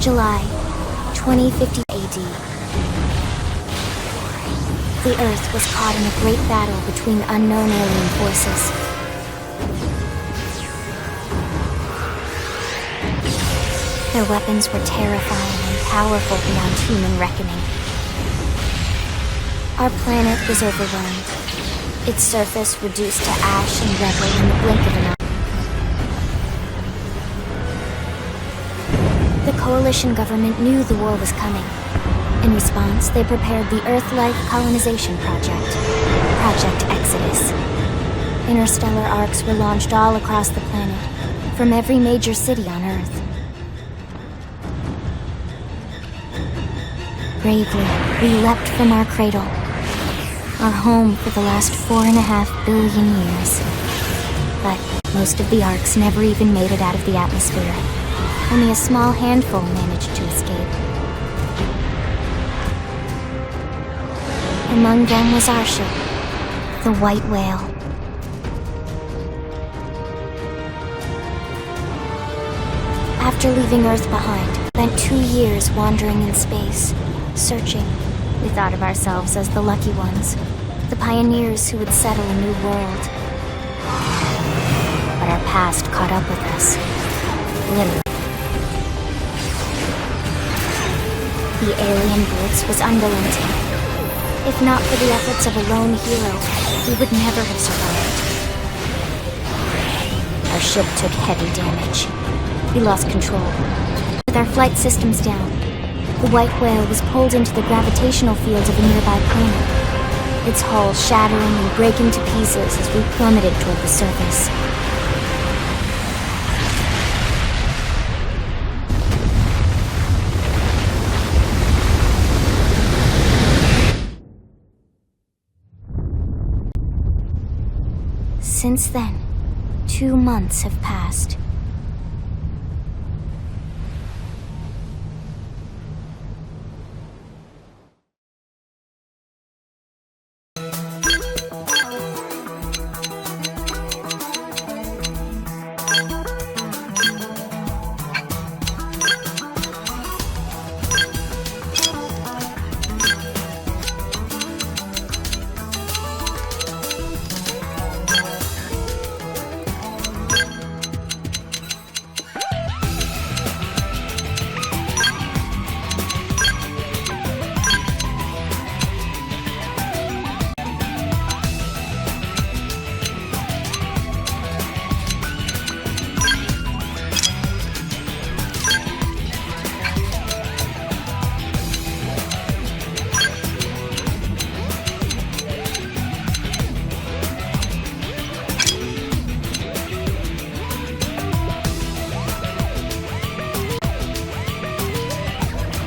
July 2050 AD. The Earth was caught in a great battle between unknown alien forces. Their weapons were terrifying and powerful beyond human reckoning. Our planet was overwhelmed, its surface reduced to ash and rubble in the blink of an eye. The coalition government knew the war was coming. In response, they prepared the Earth-Life Colonization Project, Project Exodus. Interstellar arcs were launched all across the planet, from every major city on Earth. Bravely, we leapt from our cradle, our home for the last 4.5 billion years. But most of the arcs never even made it out of the atmosphere. Only a small handful managed to escape. Among them was our ship, the White Whale. After leaving Earth behind, we spent 2 years wandering in space, searching. We thought of ourselves as the lucky ones, the pioneers who would settle a new world. But our past caught up with us, literally. The alien blitz was unrelenting. If not for the efforts of a lone hero, we would never have survived. Our ship took heavy damage. We lost control. With our flight systems down, the White Whale was pulled into the gravitational field of a nearby planet, its hull shattering and breaking to pieces as we plummeted toward the surface. Since then, 2 months have passed.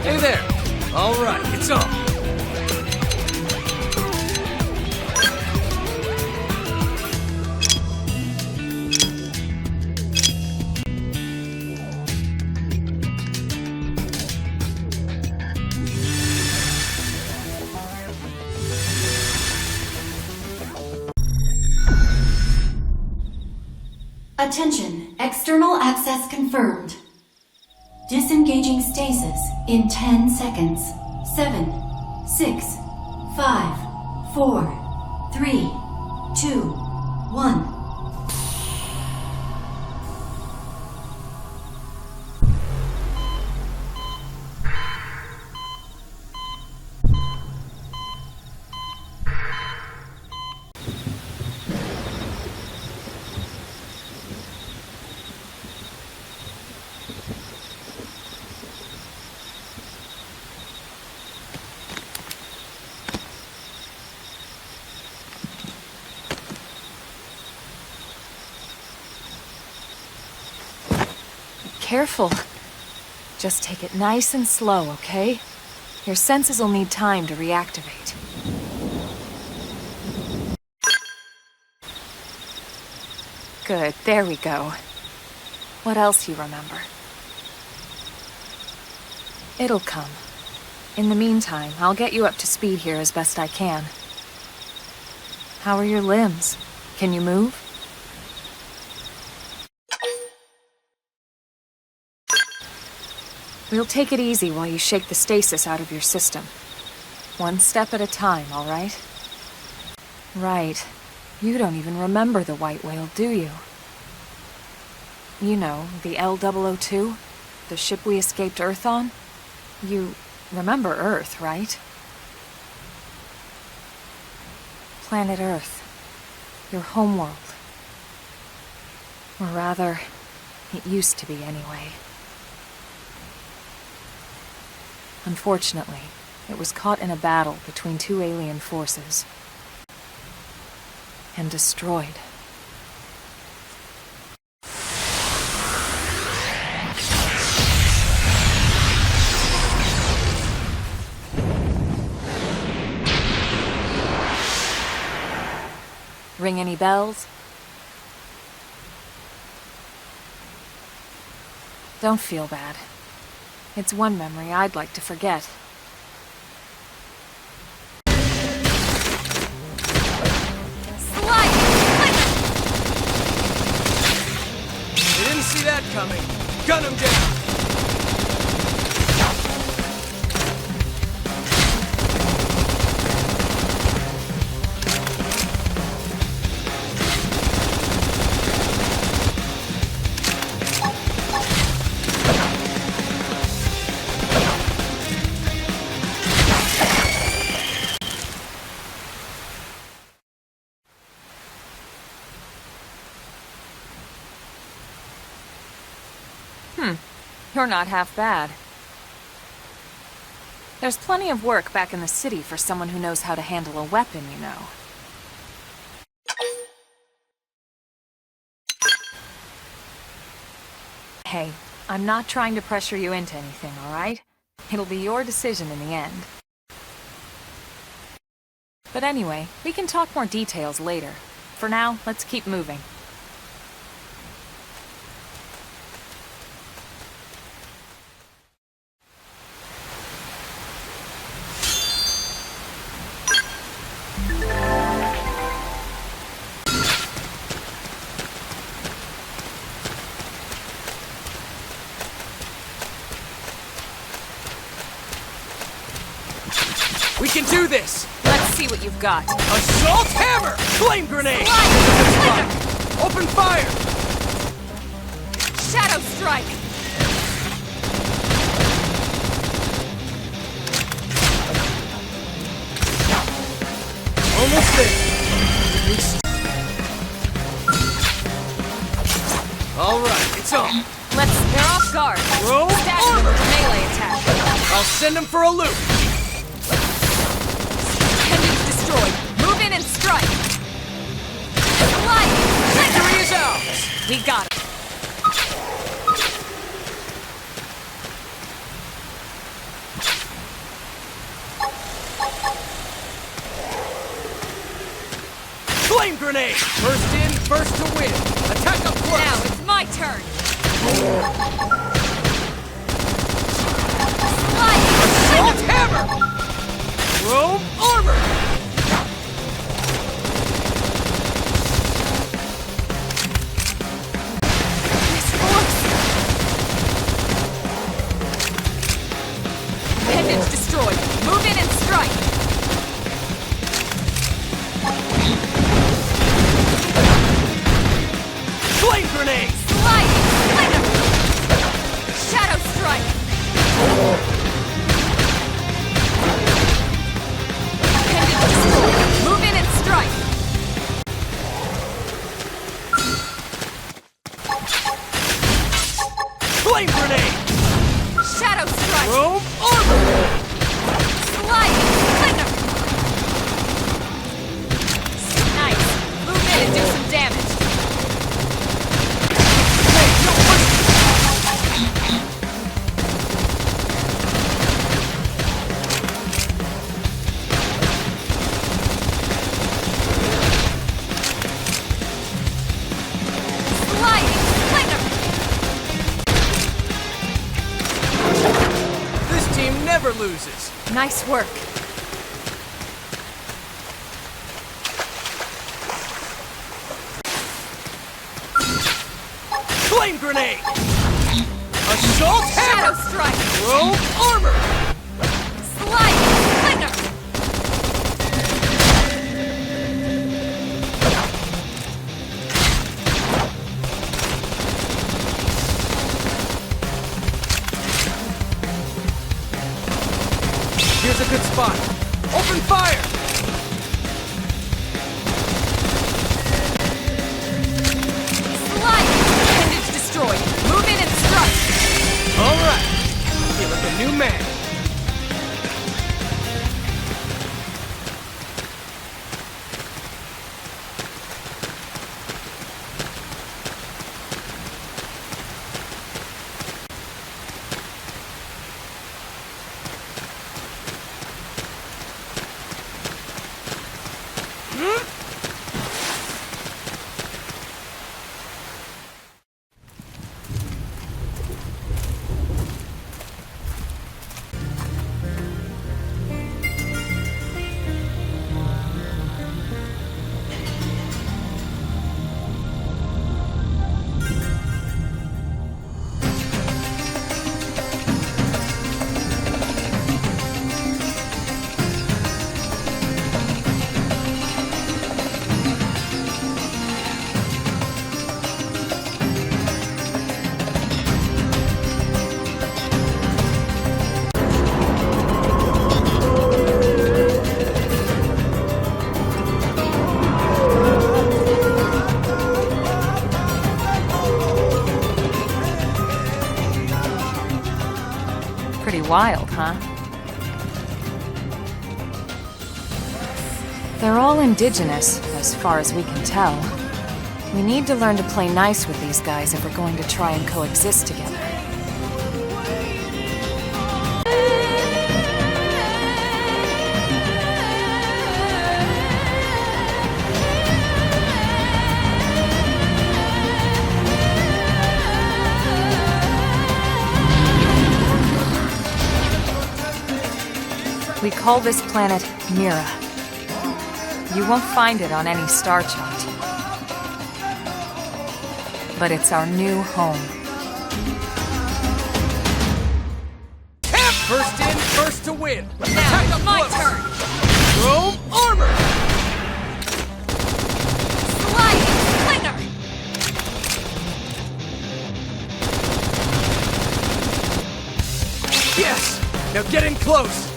Hey there! Alright, it's on! Attention, external access confirmed. Disengaging stasis in 10 seconds. 7, 6, 5, 4, 3, 2, 1. Careful. Just take it nice and slow, okay? Your senses will need time to reactivate. Good, there we go. What else you remember? It'll come. In the meantime, I'll get you up to speed here as best I can. How are your limbs? Can you move? We'll take it easy while you shake the stasis out of your system. One step at a time, all right? Right. You don't even remember the white whale, do you? You know, the L002? The ship we escaped Earth on? You remember Earth, right? Planet Earth. Your homeworld. Or rather, it used to be anyway. Unfortunately, it was caught in a battle between two alien forces. And destroyed. Ring any bells? Don't feel bad. It's one memory I'd like to forget. They didn't see that coming. Gun him down. You're not half bad. There's plenty of work back in the city for someone who knows how to handle a weapon, you know. Hey, I'm not trying to pressure you into anything, all right? It'll be your decision in the end. But anyway, we can talk more details later. For now, let's keep moving. We can do this! Let's see what you've got. Assault hammer! Flame grenade! Open fire! Shadow strike! Almost there. All right, it's on. They're off guard. Throw Stash them armor! with a melee attack. I'll send them for a loop. Pendants destroyed. Move in and strike. Light! Victory is ours! We got it. Flame grenade! First in, first to win. Attack up close! Now it's my turn. Light! Assault hammer! Throw armor! This force! Pendants destroyed. Move in and strike. Flame grenade! Sliding! Venom! Shadow strike! Pendant destroyed. Move in and strike. Flame grenade! Shadow strike! Throw armor! Sliding! Venom! Nice! Move in and do some damage. Hey, no push! Sliding! Venom! This team never loses. Nice work. Flame grenade! Assault Shadow hammer! strike! Robe armor! Sliding slinger! Here's a good spot. Open fire! Sliding! Appendage destroyed. Move in and strike! All right. Feel like a new man. Pretty wild, huh? They're all indigenous, as far as we can tell. We need to learn to play nice with these guys if we're going to try and coexist together. We call this planet Mira. You won't find it on any star chart. But it's our new home. First in, first to win. Now it's my turn! Robe armor! Sliding slinger! Yes! Now get in close!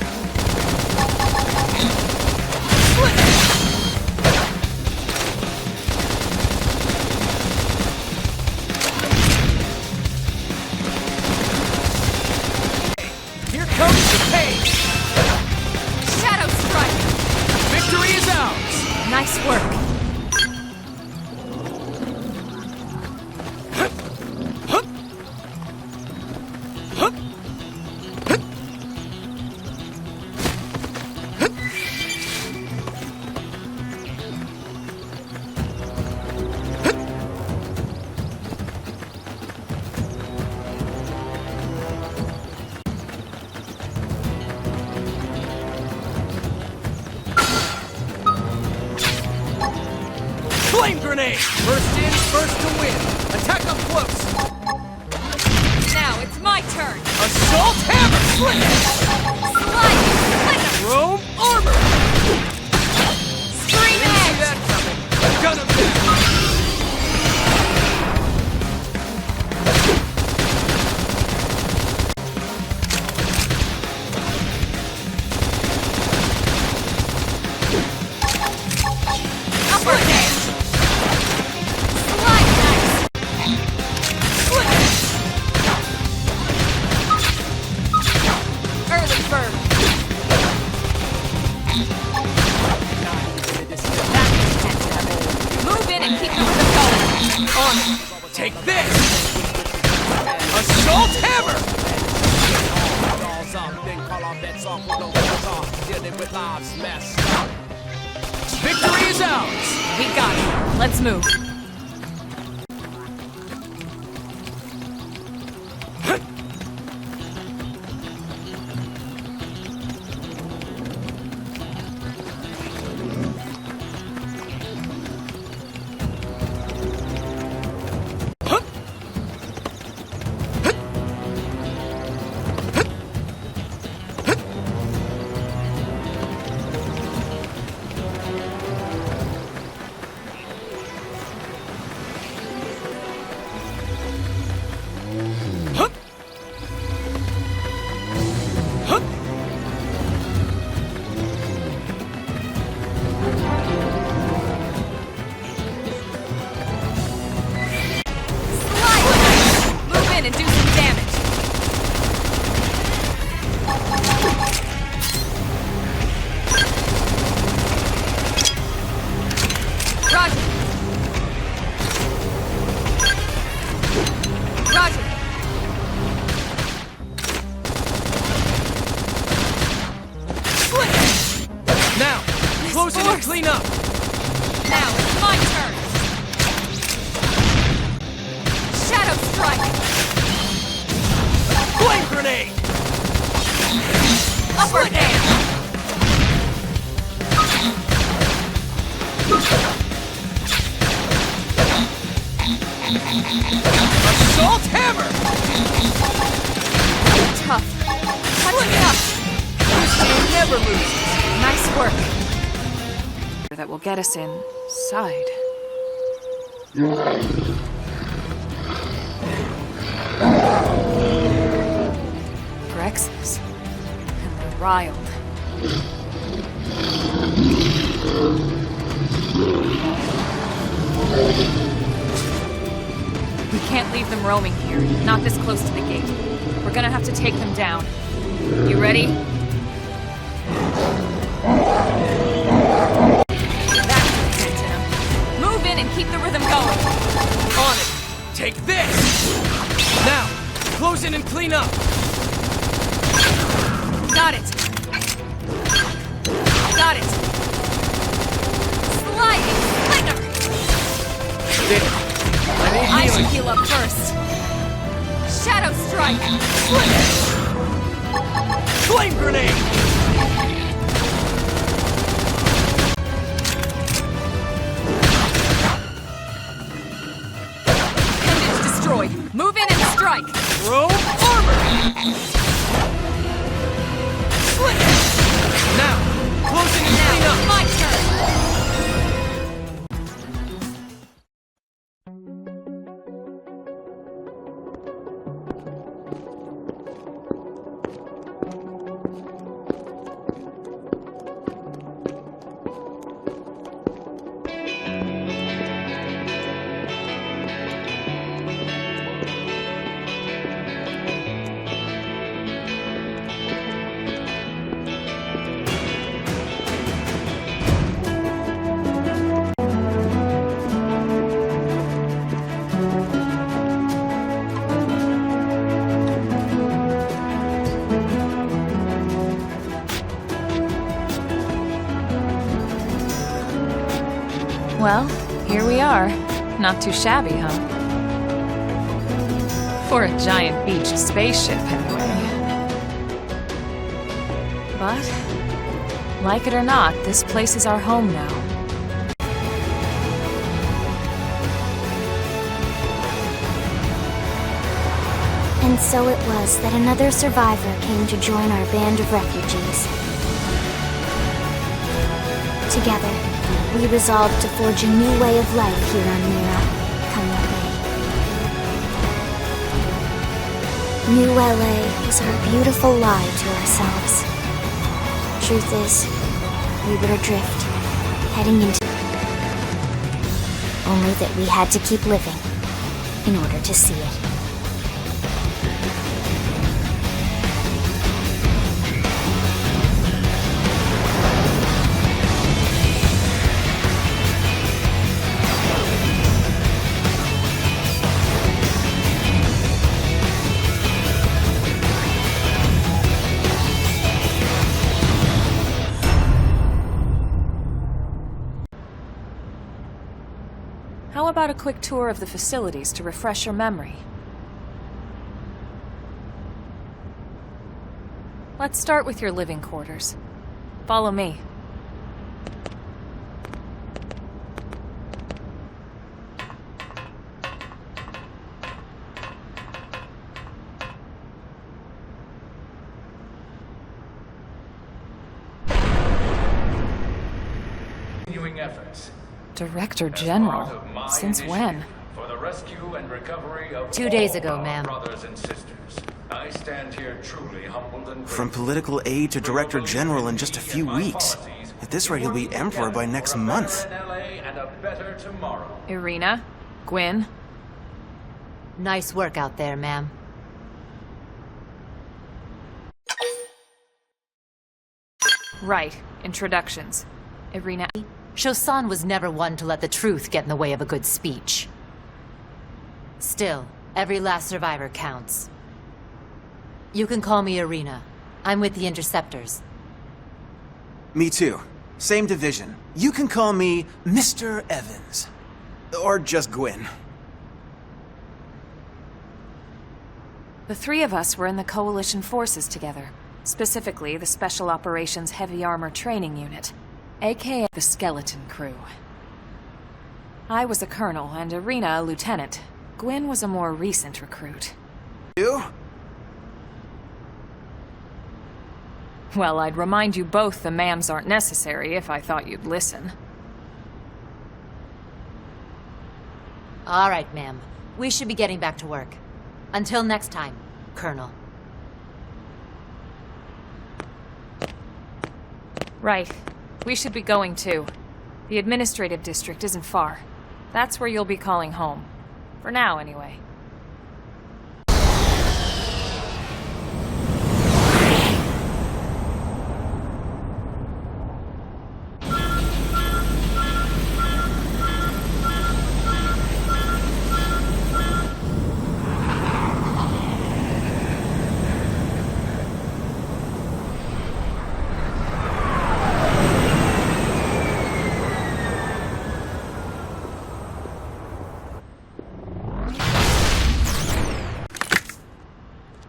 Here comes the pain! Shadow strike! Victory is ours! Nice work. Flame grenade! First in, first to win. Attack up close. Now it's my turn! Assault hammer! Sliding slinger! Robe armor! Scream Didn't see edge! that coming. Gun him down. Upper edge! Slide knife! Early bird! That makes sense, Evan. Move in and keep the rhythm going! On it. Take this! Assault hammer! Victory is ours! We got it. Let's move. grenade! Upward hand! Assault hammer! Tough. Touch me up! This team never loses! Nice work. That will get us inside. Grexes. And they're riled. We can't leave them roaming here, not this close to the gate. We're gonna have to take them down. You ready? That's the momentum. Move in and keep the rhythm going. On it! Take this! Now, close in and clean up! Got it. Got it. Sliding slinger. There. I need I should healing. heal up first. Shadow strike. Flame grenade! Appendage destroyed. Move in and strike. Throw armor! Now, closing and clean Now, up! my turn. Well, here we are. Not too shabby, huh? For a giant beached spaceship, anyway. But, like it or not, this place is our home now. And so it was that another survivor came to join our band of refugees. Together, we resolved to forge a new way of life here on Mira, come what may. New LA was our beautiful lie to ourselves. Truth is, we were adrift, heading into... Only that we had to keep living in order to see it. How about a quick tour of the facilities to refresh your memory? Let's start with your living quarters. Follow me. Continuing efforts. Director General? Since when? For the rescue and recovery of 2 days all ago, our ma'am. brothers and sisters. I stand here truly humbled and From grateful. political aide to director general in just a few weeks. At this rate, he'll be emperor by next month. For a better LA and a better tomorrow. Irina? Gwyn? Nice work out there, ma'am. Right. Introductions. Irina. Shosan was never one to let the truth get in the way of a good speech. Still, every last survivor counts. You can call me Irina. I'm with the Interceptors. Me too. Same division. You can call me Mr. Evans. Or just Gwyn. The three of us were in the Coalition forces together, specifically the Special Operations Heavy Armor Training Unit, aka the Skeleton Crew. I was a colonel and Irina a lieutenant. Gwyn was a more recent recruit. You? Well, I'd remind you both the ma'ams aren't necessary if I thought you'd listen. All right, ma'am. We should be getting back to work. Until next time, Colonel. Right. We should be going too. The administrative district isn't far. That's where you'll be calling home. For now, anyway.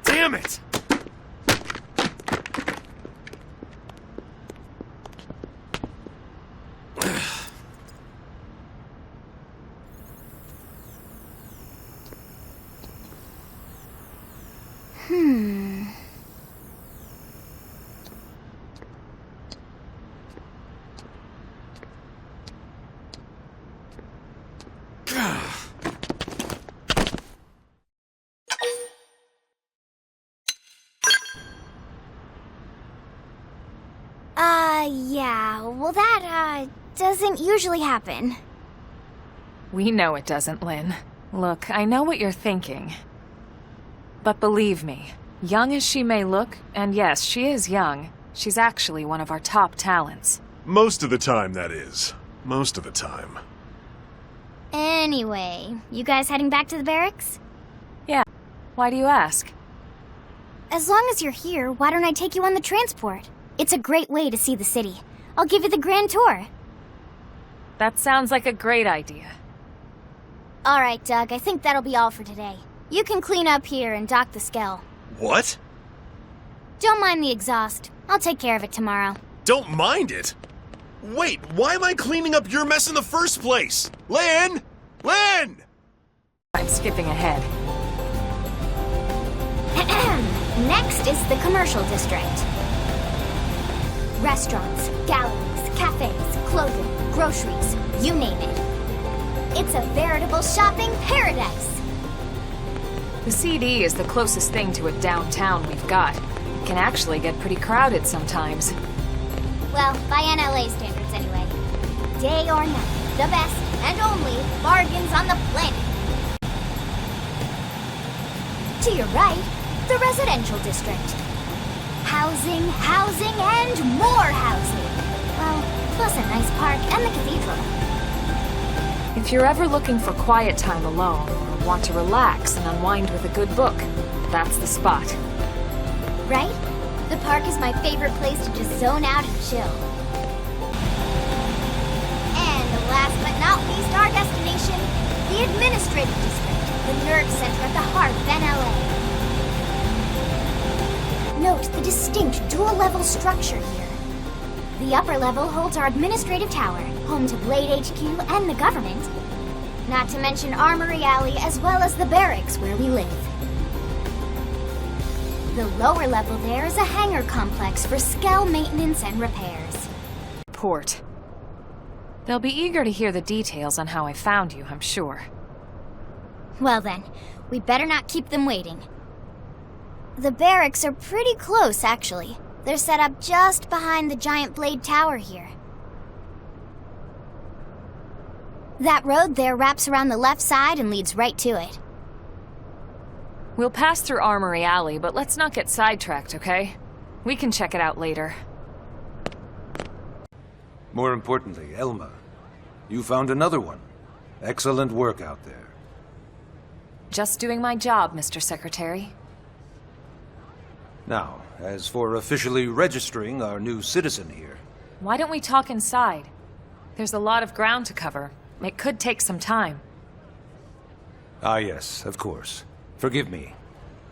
Damn it! Yeah, well that, doesn't usually happen. We know it doesn't, Lynn. Look, I know what you're thinking. But believe me, young as she may look, and yes, she is young, she's actually one of our top talents. Most of the time, that is. Most of the time. Anyway, you guys heading back to the barracks? Yeah. Why do you ask? As long as you're here, why don't I take you on the transport? It's a great way to see the city. I'll give you the grand tour. That sounds like a great idea. All right, Doug, I think that'll be all for today. You can clean up here and dock the Skell. What? Don't mind the exhaust. I'll take care of it tomorrow. Don't mind it? Wait, why am I cleaning up your mess in the first place? Lynn! Lynn! I'm skipping ahead. Next is the commercial district. Restaurants, galleries, cafes, clothing, groceries, you name it. It's a veritable shopping paradise. The CD is the closest thing to a downtown we've got. It can actually get pretty crowded sometimes. Well, by NLA standards anyway. Day or night, the best and only bargains on the planet. To your right, the residential district. Housing, housing, and more housing. Well, plus a nice park and the cathedral. If you're ever looking for quiet time alone, or want to relax and unwind with a good book, that's the spot. Right? The park is my favorite place to just zone out and chill. And last but not least, our destination, the administrative district, the nerve center at the heart of NLA. Note the distinct dual-level structure here. The upper level holds our administrative tower, home to Blade HQ and the government. Not to mention Armory Alley as well as the barracks where we live. The lower level there is a hangar complex for Skell maintenance and repairs. Port. They'll be eager to hear the details on how I found you, I'm sure. Well then, we better not keep them waiting. The barracks are pretty close, actually. They're set up just behind the giant blade tower here. That road there wraps around the left side and leads right to it. We'll pass through Armory Alley, but let's not get sidetracked, okay? We can check it out later. More importantly, Elma, you found another one. Excellent work out there. Just doing my job, Mr. Secretary. Now, as for officially registering our new citizen here... Why don't we talk inside? There's a lot of ground to cover. It could take some time. Ah yes, of course. Forgive me.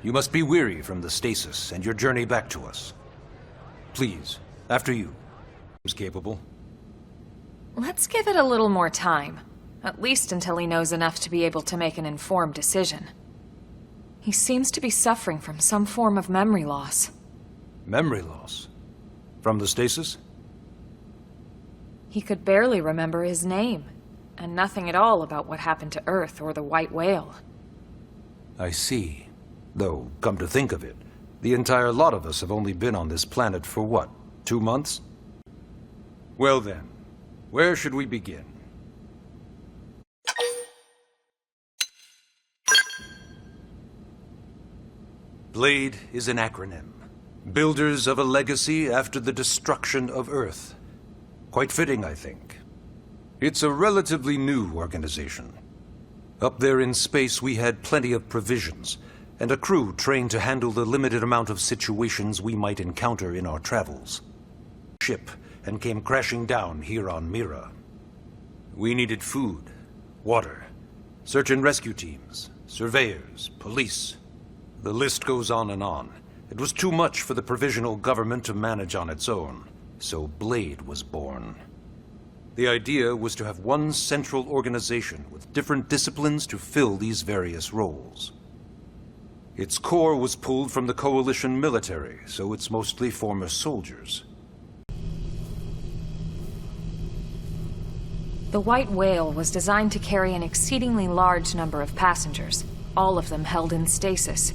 You must be weary from the stasis and your journey back to us. Please, after you. Who's capable? Let's give it a little more time. At least until he knows enough to be able to make an informed decision. He seems to be suffering from some form of memory loss. Memory loss? From the stasis? He could barely remember his name, and nothing at all about what happened to Earth or the White Whale. I see. Though, come to think of it, the entire lot of us have only been on this planet for what, 2 months? Well then, where should we begin? BLADE is an acronym. Builders of a legacy after the destruction of Earth. Quite fitting, I think. It's a relatively new organization. Up there in space, we had plenty of provisions, and a crew trained to handle the limited amount of situations we might encounter in our travels. Ship, and came crashing down here on Mira. We needed food, water, search and rescue teams, surveyors, police. The list goes on and on. It was too much for the provisional government to manage on its own, so BLADE was born. The idea was to have one central organization with different disciplines to fill these various roles. Its core was pulled from the Coalition military, so it's mostly former soldiers. The White Whale was designed to carry an exceedingly large number of passengers, all of them held in stasis.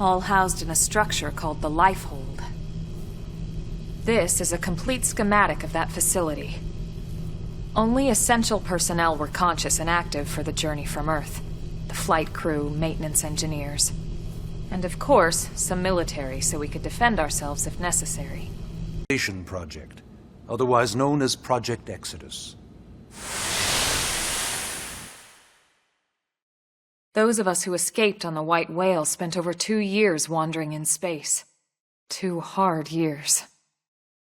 All housed in a structure called the Lifehold. This is a complete schematic of that facility. Only essential personnel were conscious and active for the journey from Earth. The flight crew, maintenance engineers. And of course, some military so we could defend ourselves if necessary. Project, otherwise known as Project Exodus. Those of us who escaped on the White Whale spent over 2 years wandering in space. 2 hard years.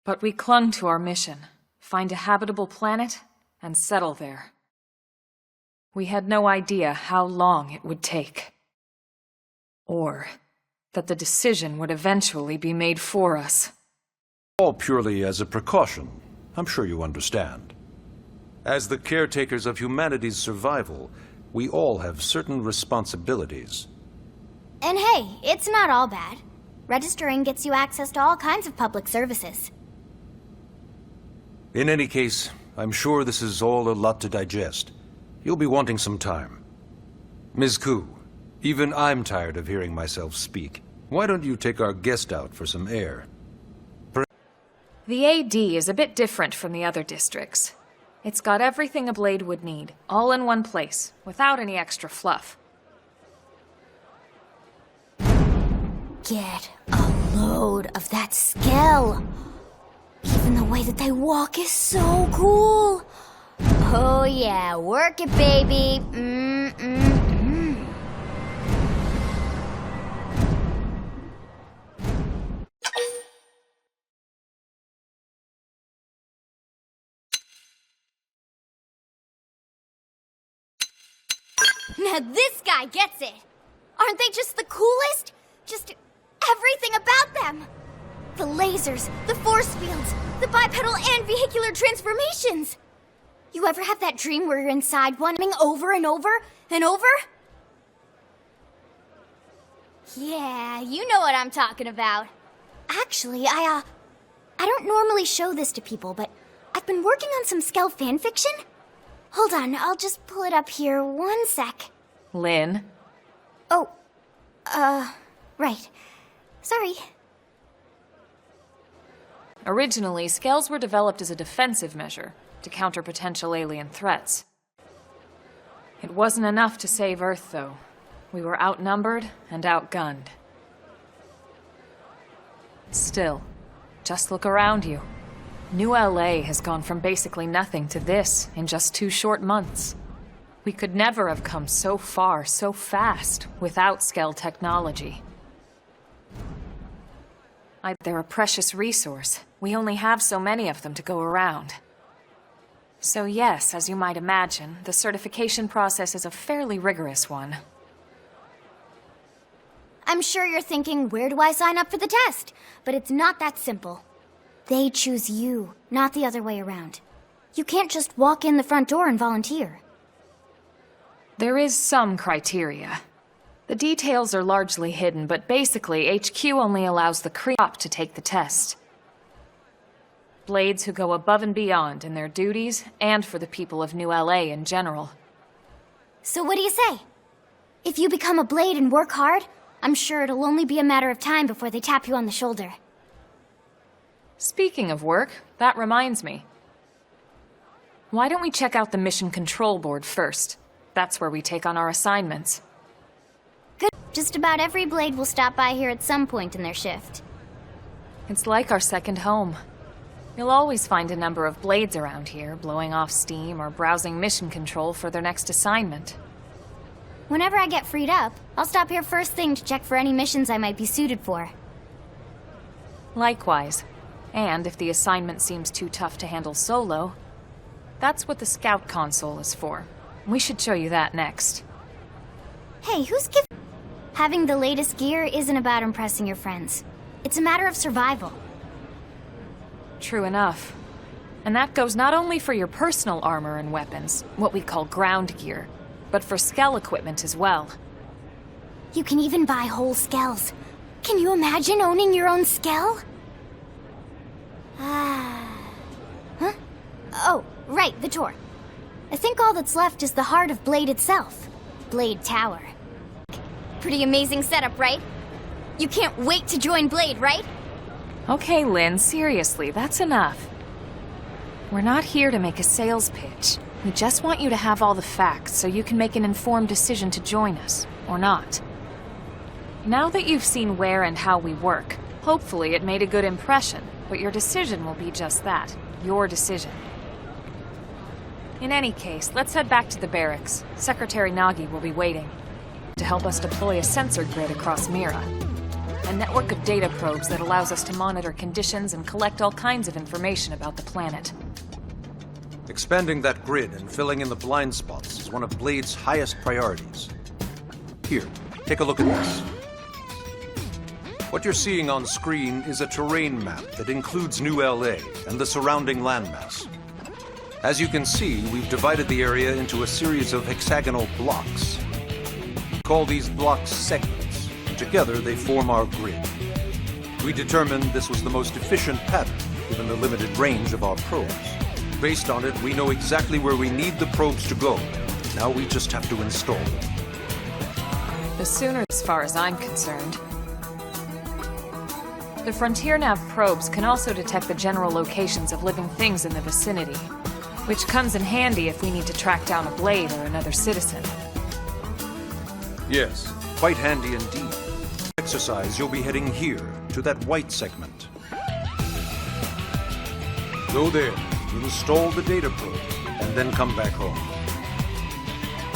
But we clung to our mission, find a habitable planet, and settle there. We had no idea how long it would take. Or that the decision would eventually be made for us. All purely as a precaution. I'm sure you understand. As the caretakers of humanity's survival, we all have certain responsibilities. And hey, it's not all bad. Registering gets you access to all kinds of public services. In any case, I'm sure this is all a lot to digest. You'll be wanting some time. Ms. Koo, even I'm tired of hearing myself speak. Why don't you take our guest out for some air? The AD is a bit different from the other districts. It's got everything a Blade would need, all in one place, without any extra fluff. Get a load of that skill. Even the way that they walk is so cool. Oh yeah, work it, baby. Now this guy gets it. Aren't they just the coolest? Just everything about them. The lasers, the force fields, the bipedal and vehicular transformations. You ever have that dream where you're inside one over and over and over? Yeah, you know what I'm talking about. Actually, I don't normally show this to people, but I've been working on some Skell fanfiction. Hold on, I'll just pull it up here 1 sec. Lynn? Oh, right. Sorry. Originally, Skells were developed as a defensive measure to counter potential alien threats. It wasn't enough to save Earth, though. We were outnumbered and outgunned. Still, just look around you. New LA has gone from basically nothing to this in just 2 short months. We could never have come so far, so fast, without Skell technology. They're a precious resource. We only have so many of them to go around. So yes, as you might imagine, the certification process is a fairly rigorous one. I'm sure you're thinking, where do I sign up for the test? But it's not that simple. They choose you, not the other way around. You can't just walk in the front door and volunteer. There is some criteria. The details are largely hidden, but basically, HQ only allows the Cree-op to take the test. Blades who go above and beyond in their duties, and for the people of New LA in general. So what do you say? If you become a Blade and work hard, I'm sure it'll only be a matter of time before they tap you on the shoulder. Speaking of work, that reminds me. Why don't we check out the Mission Control Board first? That's where we take on our assignments. Good. Just about every Blade will stop by here at some point in their shift. It's like our second home. You'll always find a number of Blades around here, blowing off steam or browsing mission control for their next assignment. Whenever I get freed up, I'll stop here first thing to check for any missions I might be suited for. Likewise. And if the assignment seems too tough to handle solo, that's what the Scout console is for. We should show you that next. Hey, who's giving... Having the latest gear isn't about impressing your friends. It's a matter of survival. True enough. And that goes not only for your personal armor and weapons, what we call ground gear, but for skell equipment as well. You can even buy whole skells. Can you imagine owning your own skell? Huh? Oh, right, the tour. I think all that's left is the heart of Blade itself. Blade Tower. Pretty amazing setup, right? You can't wait to join Blade, right? Okay, Lynn, seriously, that's enough. We're not here to make a sales pitch. We just want you to have all the facts so you can make an informed decision to join us, or not. Now that you've seen where and how we work, hopefully it made a good impression, but your decision will be just that, your decision. In any case, let's head back to the barracks. Secretary Nagi will be waiting to help us deploy a sensor grid across Mira. A network of data probes that allows us to monitor conditions and collect all kinds of information about the planet. Expanding that grid and filling in the blind spots is one of Blade's highest priorities. Here, take a look at this. What you're seeing on screen is a terrain map that includes New LA and the surrounding landmass. As you can see, we've divided the area into a series of hexagonal blocks. We call these blocks segments. Together, they form our grid. We determined this was the most efficient pattern, given the limited range of our probes. Based on it, we know exactly where we need the probes to go. Now we just have to install them. The sooner, as far as I'm concerned. The Frontier Nav probes can also detect the general locations of living things in the vicinity, which comes in handy if we need to track down a Blade or another citizen. Yes, quite handy indeed. Exercise, you'll be heading here, to that white segment. Go there, install the data probe, and then come back home.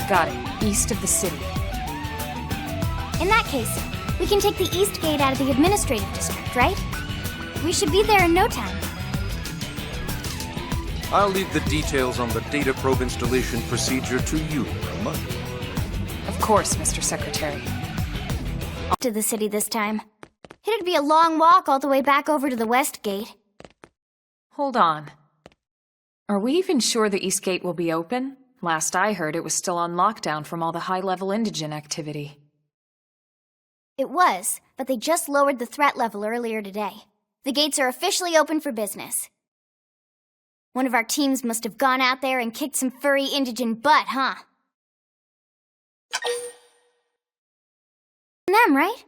Got it. East of the city. In that case, we can take the East Gate out of the administrative district, right? We should be there in no time. I'll leave the details on the data probe installation procedure to you, Roma. Of course, Mr. Secretary. To the city this time. It'd be a long walk all the way back over to the West Gate. Hold on. Are we even sure the East Gate will be open? Last I heard, it was still on lockdown from all the high-level indigen activity. It was, but they just lowered the threat level earlier today. The gates are officially open for business. One of our teams must have gone out there and kicked some furry indigen butt, huh? Them, right?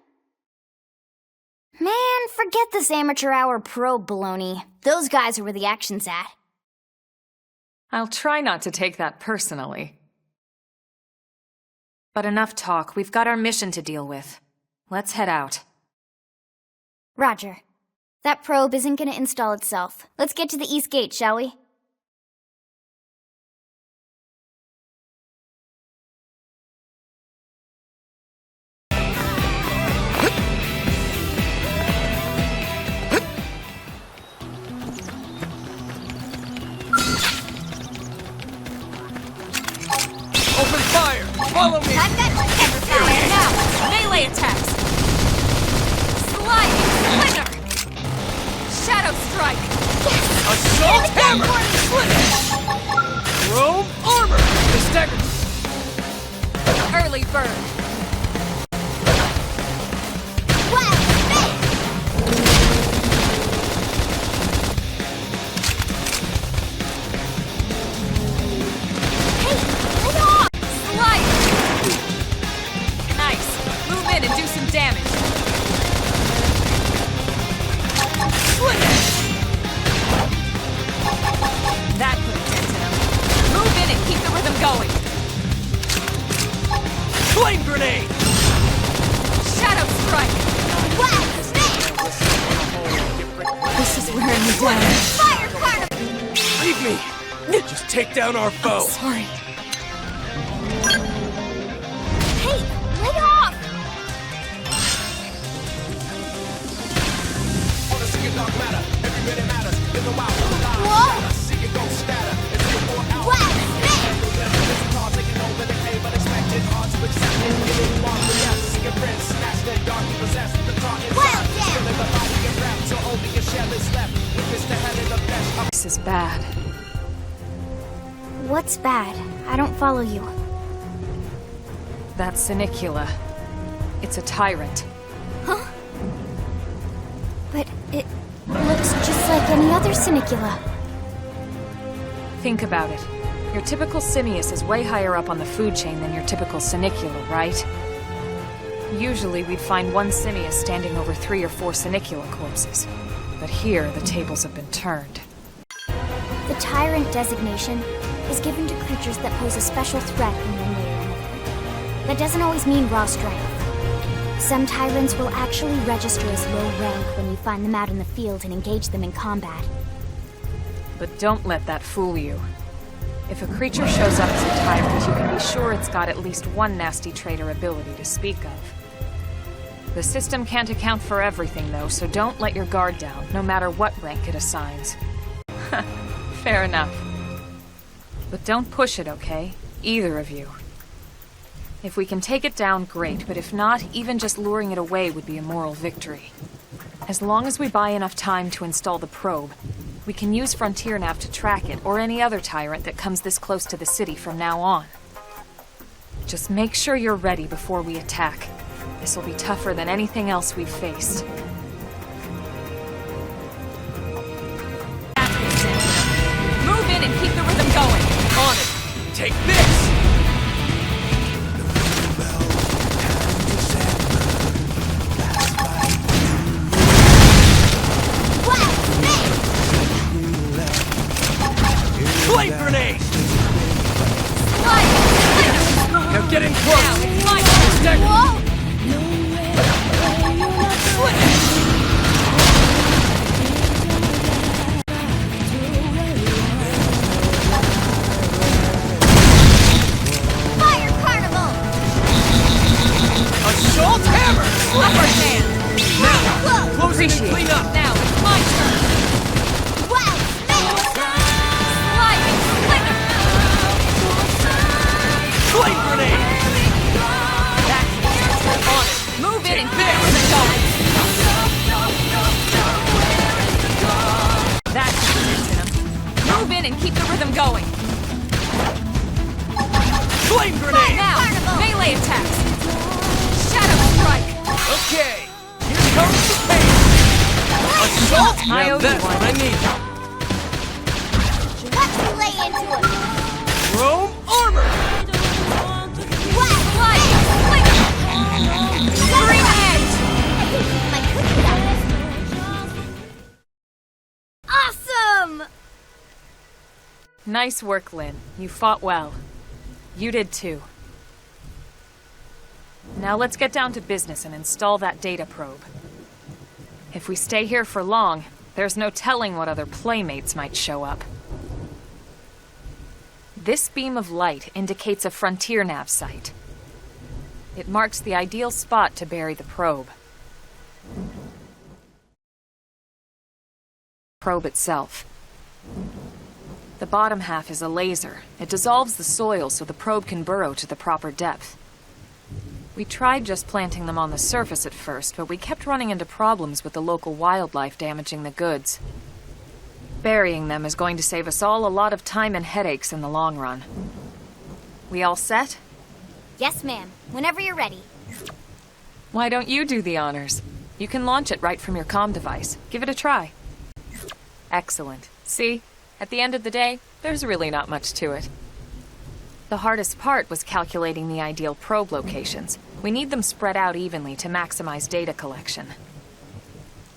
Man, forget this amateur hour probe baloney. Those guys are where the action's at. I'll try not to take that personally. But enough talk. We've got our mission to deal with. Let's head out. Roger. That probe isn't gonna install itself. Let's get to the East Gate, shall we? Open fire! Follow me! I've got cover fire now! Melee attacks! Assault hammer! Split! Chrome armor! The stagger! Early bird. Flame grenade! Shadow strike! This is wearing me down. Fire carnival! Leave me! Just take down our foe! Sorry. Hey, lay off! Whoa! This is bad. What's bad? I don't follow you. That's Sinicula. It's a tyrant. Huh? But it looks just like any other Sinicula. Think about it. Your typical simius is way higher up on the food chain than your typical Sinicula, right? Usually we'd find one simius standing over 3 or 4 Sinicula corpses. But here, the tables have been turned. The tyrant designation is given to creatures that pose a special threat in one way or another. That doesn't always mean raw strength. Some tyrants will actually register as low rank when you find them out in the field and engage them in combat. But don't let that fool you. If a creature shows up as a tyrant, you can be sure it's got at least one nasty trait or ability to speak of. The system can't account for everything, though, so don't let your guard down, no matter what rank it assigns. Fair enough. But don't push it, okay? Either of you. If we can take it down, great, but if not, even just luring it away would be a moral victory. As long as we buy enough time to install the probe, we can use Frontier Nav to track it, or any other tyrant that comes this close to the city from now on. Just make sure you're ready before we attack. This will be tougher than anything else we've faced. Move in and keep the rhythm going! On it! Take this! Flame grenade! Now get in close! Now, it's my turn! Stagger! Fire carnival! Assault hammer! Upper hand! Now, close in and clean up! Now, it's my turn! Wow! Sliding slinger! Flame grenade! That's on it! Move in and keep the rhythm going! That's move in and keep the rhythm going! Flame grenade! Now! Melee attacks! Shadow strike! Okay, here comes the pain! Assault! I Now owe you that's one. what I need! Let's lay into it! Chrome armor! Sliding slinger! Green edge! My cookie Awesome! Nice work, Lynn. You fought well. You did too. Now let's get down to business and install that data probe. If we stay here for long, there's no telling what other playmates might show up. This beam of light indicates a Frontier Nav site. It marks the ideal spot to bury the probe. Probe itself. The bottom half is a laser. It dissolves the soil so the probe can burrow to the proper depth. We tried just planting them on the surface at first, but we kept running into problems with the local wildlife damaging the goods. Burying them is going to save us all a lot of time and headaches in the long run. We all set? Yes, ma'am. Whenever you're ready. Why don't you do the honors? You can launch it right from your comm device. Give it a try. Excellent. See? At the end of the day, there's really not much to it. The hardest part was calculating the ideal probe locations. We need them spread out evenly to maximize data collection.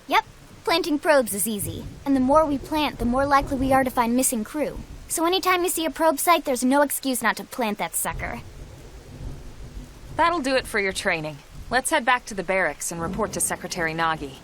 Yep. Planting probes is easy. And the more we plant, the more likely we are to find missing crew. So anytime you see a probe site, there's no excuse not to plant that sucker. That'll do it for your training. Let's head back to the barracks and report to Secretary Nagi.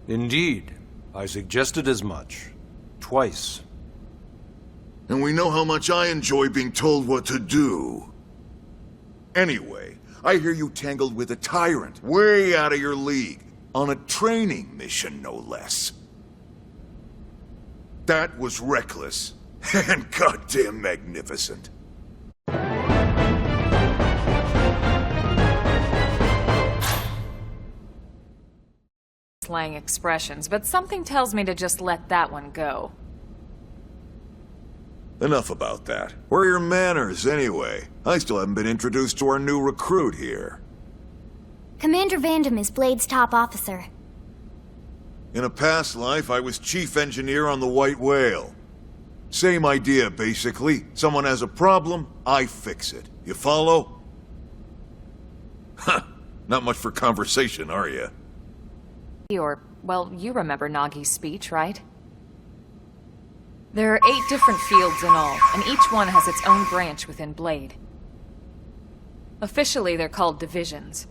Indeed. I suggested as much. Twice. And we know how much I enjoy being told what to do. Anyway, I hear you tangled with a tyrant, way out of your league, on a training mission, no less. That was reckless, and goddamn magnificent. Slang expressions, but something tells me to just let that one go. Enough about that. Where are your manners, anyway? I still haven't been introduced to our new recruit here. Commander Vandam is Blade's top officer. In a past life, I was chief engineer on the White Whale. Same idea, basically. Someone has a problem, I fix it. You follow? Huh. Not much for conversation, are you? Or, well, you remember Nagi's speech, right? There are 8 different fields in all, and each one has its own branch within Blade. Officially, they're called divisions.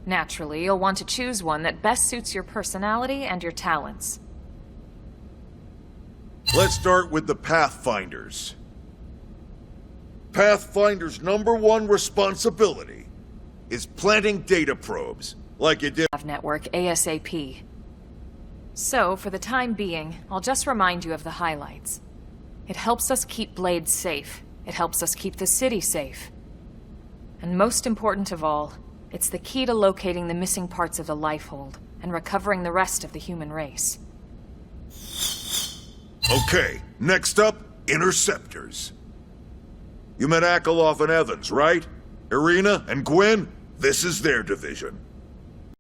Naturally, you'll want to choose one that best suits your personality and your talents. Let's start with the Pathfinders. Pathfinder's #1 responsibility is planting data probes, like you did. Network ASAP. So, for the time being, I'll just remind you of the highlights. It helps us keep Blade safe. It helps us keep the city safe. And most important of all, it's the key to locating the missing parts of the Lifehold and recovering the rest of the human race. Okay, next up, Interceptors. You met Akeloff and Evans, right? Irina and Gwen? This is their division.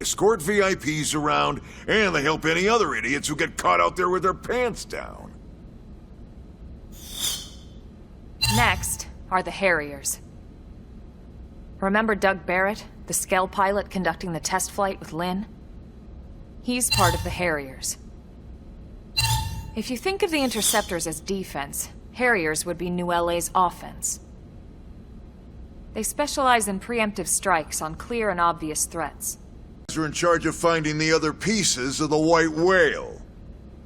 Escort VIPs around, and they help any other idiots who get caught out there with their pants down. Next are the Harriers. Remember Doug Barrett, the Skell pilot conducting the test flight with Lynn? He's part of the Harriers. If you think of the Interceptors as defense, Harriers would be New LA's offense. They specialize in preemptive strikes on clear and obvious threats. Are in charge of finding the other pieces of the White Whale.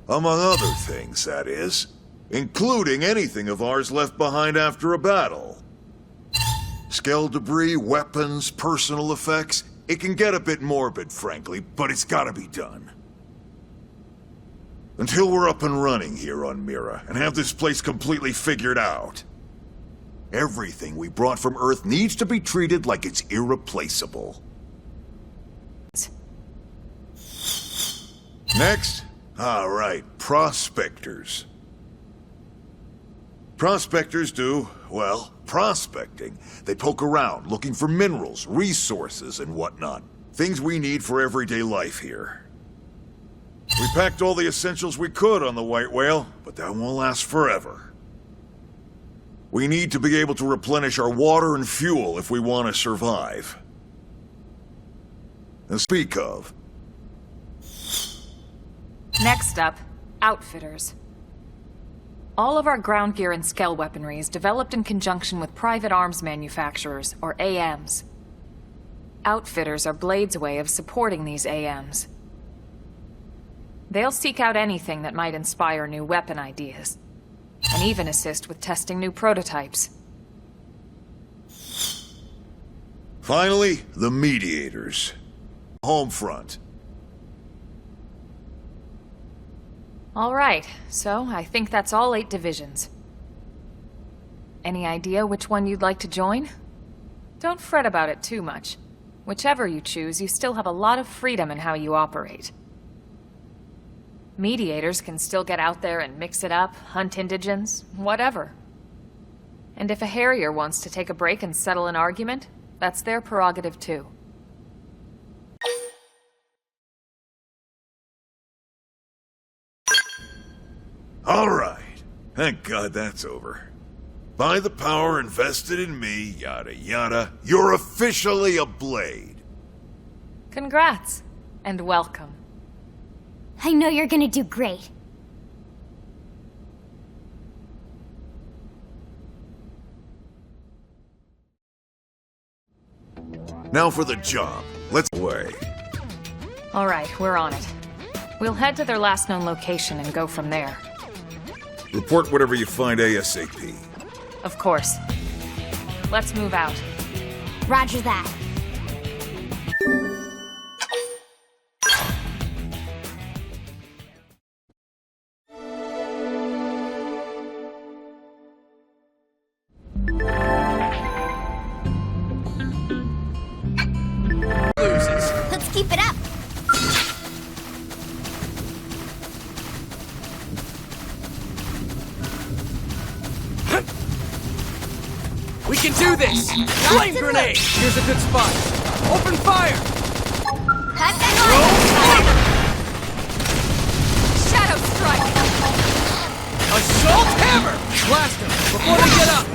Among other things, that is. Including anything of ours left behind after a battle. Skell debris, weapons, personal effects. It can get a bit morbid, frankly, but it's gotta be done. Until we're up and running here on Mira, and have this place completely figured out. Everything we brought from Earth needs to be treated like it's irreplaceable. Next? All right, Prospectors. Prospectors do, well, prospecting. They poke around, looking for minerals, resources, and whatnot. Things we need for everyday life here. We packed all the essentials we could on the White Whale, but that won't last forever. We need to be able to replenish our water and fuel if we want to survive. And speak of, Next up, Outfitters. All of our ground gear and scale weaponry is developed in conjunction with private arms manufacturers, or AMs. Outfitters are Blade's way of supporting these AMs. They'll seek out anything that might inspire new weapon ideas, and even assist with testing new prototypes. Finally, the mediators. Home front. All right, so I think that's all 8 divisions. Any idea which one you'd like to join? Don't fret about it too much. Whichever you choose, you still have a lot of freedom in how you operate. Mediators can still get out there and mix it up, hunt indigents, whatever. And if a Harrier wants to take a break and settle an argument, that's their prerogative too. All right. Thank God that's over. By the power invested in me, yada yada, you're officially a Blade. Congrats, and welcome. I know you're gonna do great. Now for the job. Let's away. All right, we're on it. We'll head to their last known location and go from there. Report whatever you find ASAP. Of course. Let's move out. Roger that. Let's keep it up. We can do this! Flame grenade! Here's a good spot. Open fire! Shadow strike! Assault hammer! Blast them before they get up!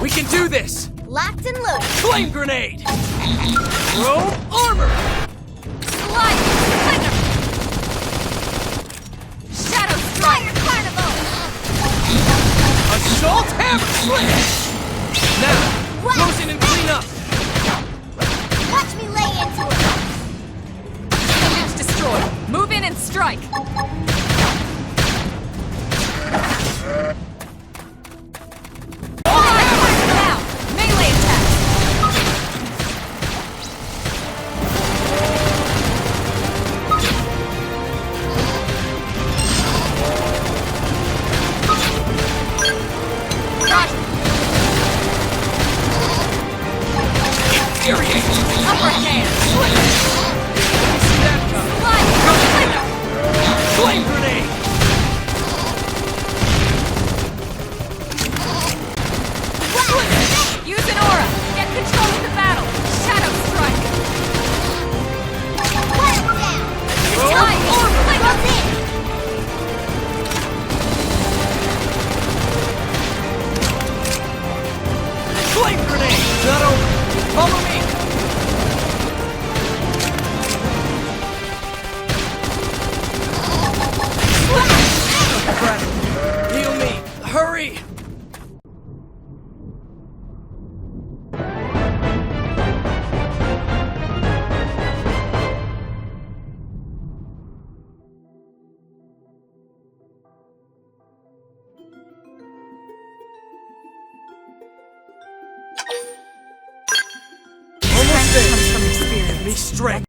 We can do this! Locked and loaded. Flame grenade! Throw armor! Slide! Slinger! Shadow strike! Carnival! Assault hammer! Swing! Now, close in and clean up! Watch me lay into it. Image destroyed. Move in and strike! Now! Melee attack! Upper hand! See that coming? Flame grenade! Use an aura! Get control of the battle! Shadow strike! Time! Flame grenade! Not over! Follow me! Crap! Heal me! Hurry! Almost there! From experience. Give me strength!